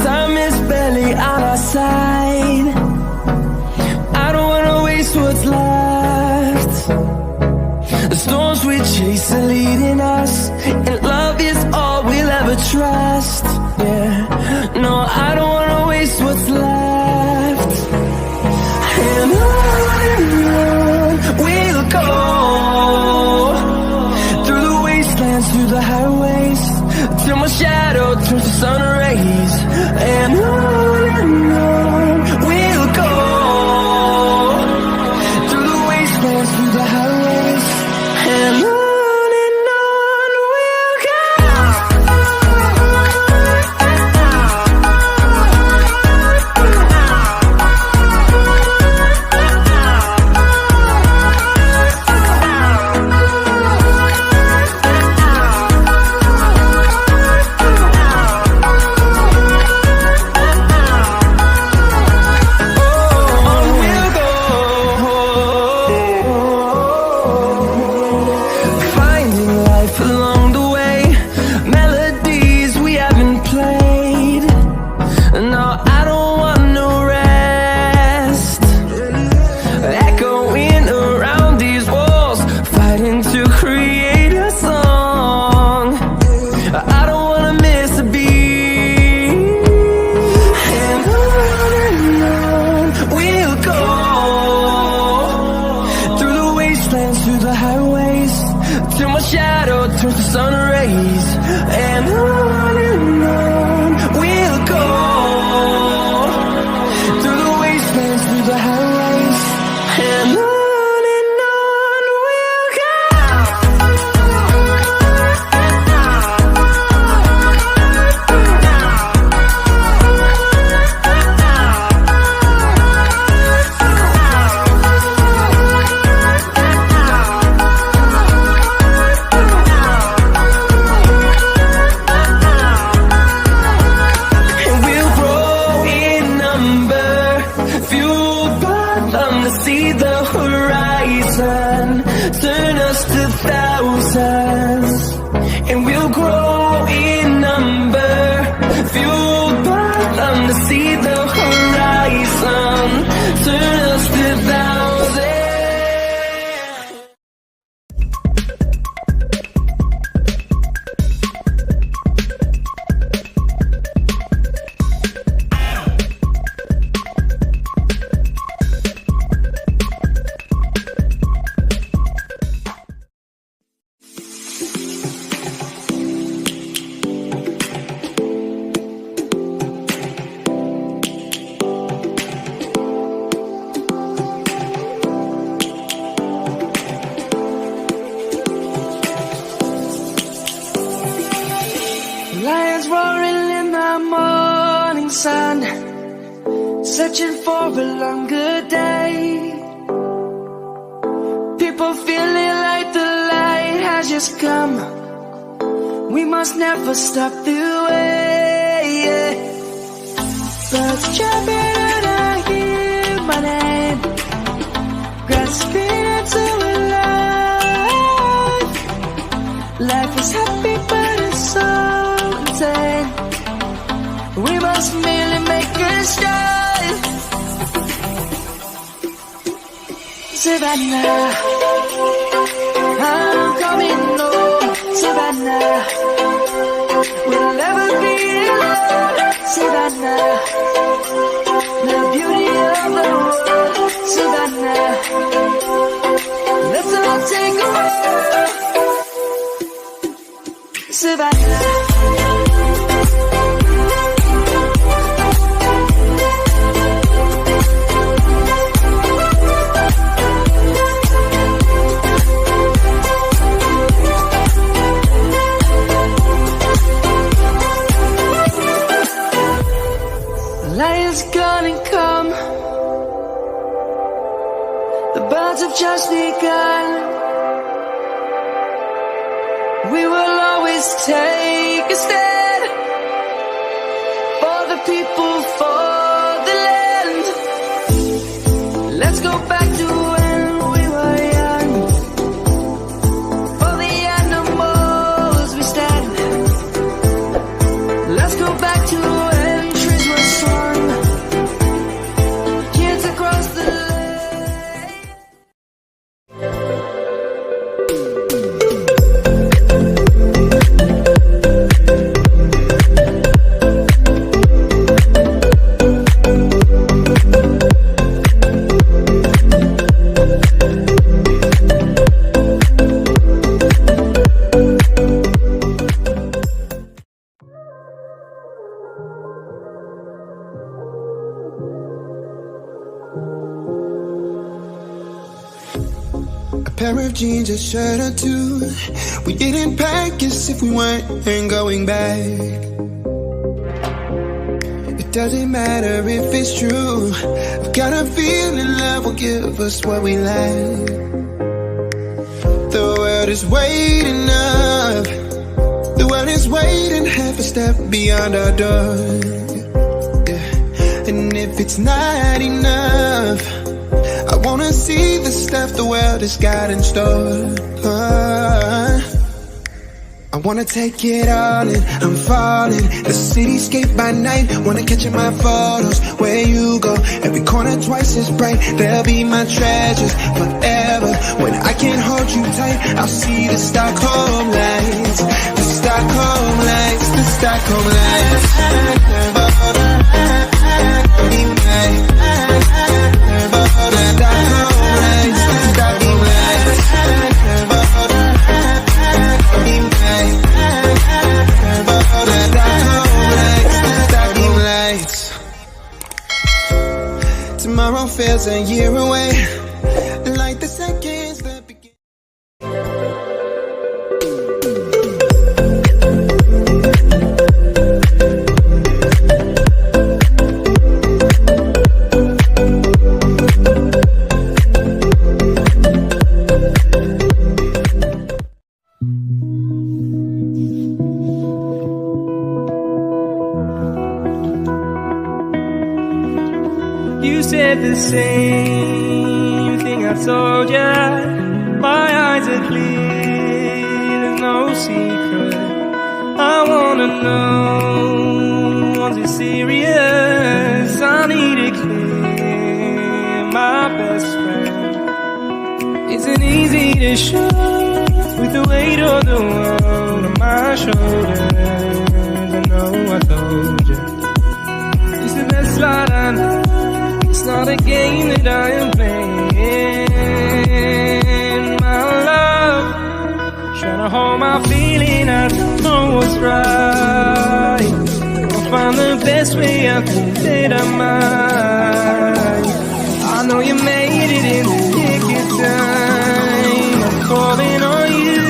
Time is barely on our side. I don't wanna waste what's left. The storms we chase are leading us, and love is all we'll ever trust. Yeah, no, I don't wanna waste what's left. And on we'll go, through the wastelands, through the highways, till my shadow turns to sun rays. And on we'll go, through the wastelands, through the highways, and on we'll go. Through the highways, till my shadow turns to sun rays. And on we'll go, through the wastelands, through the highways, and on we'll go. See the horizon, turn us to thousands, and we'll grow in number, fueled by them to see the horizon, turn us to thousands. Lions roaring in the morning sun, searching for a longer day. People feeling like the light has just come. We must never stop the way. Birds jumping and I hear my name, grasping into a life. Life is happy but it's so insane. We must merely make a start. Savannah, I'm coming home. Savannah, we'll never be alone. Savannah, the beauty of the world. Savannah, let's all take a walk. Savannah. Lion's gonna come. The birds have just begun. We will always take a stand for the people, for the land. Let's go back to when we were young. For the animals we stand. Let's go back to when pair of jeans, a shirt or two. We didn't pack as if we weren't going back. It doesn't matter if it's true. I've got a feeling love will give us what we lack. The world is waiting up. The world is waiting half a step beyond our door. Yeah. And if it's not enough, I wanna see the stuff the world has got in store. I wanna take it all in, I'm falling. The cityscape by night, wanna catch in my photos. Where you go, every corner twice as bright. They'll be my treasures forever. When I can't hold you tight, I'll see the Stockholm lights. The Stockholm lights, the Stockholm lights. Tomorrow feels a year away, like the seconds that begin. You said the same thing I told ya. My eyes are clear, there's no secret. I wanna know, was it serious? I need it clear, my best friend. Isn't easy to show with the weight of the world on my shoulders. I know I told you, it's the best light I know. It's not a game that I am playing, my love. Trying to hold my feeling, I don't know what's right. I'll find the best way, I think that I might. I know you made it in the nick of time. I'm calling on you.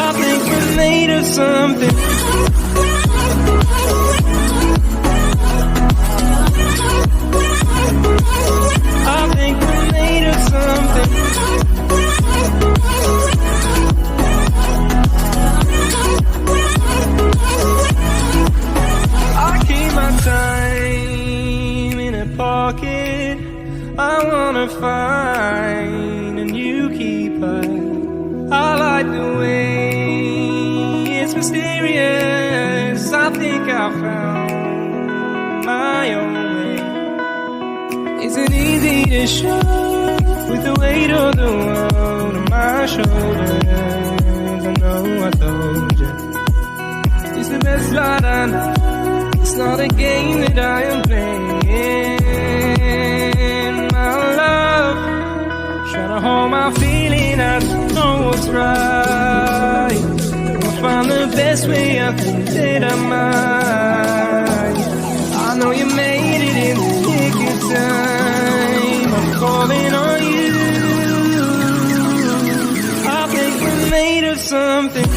I think we're made of something. I wanna find a new keeper. I like the way it's mysterious. I think I found my own way. Isn't easy to show with the weight of the world on my shoulders. I know I told you, it's the best light I know. It's not a game that I am playing, my love. Trying to hold my feeling, I don't know what's right. I'll find the best way, I think that I might. I know you made it in the nick of time. I'm calling on you. I think we're made of something.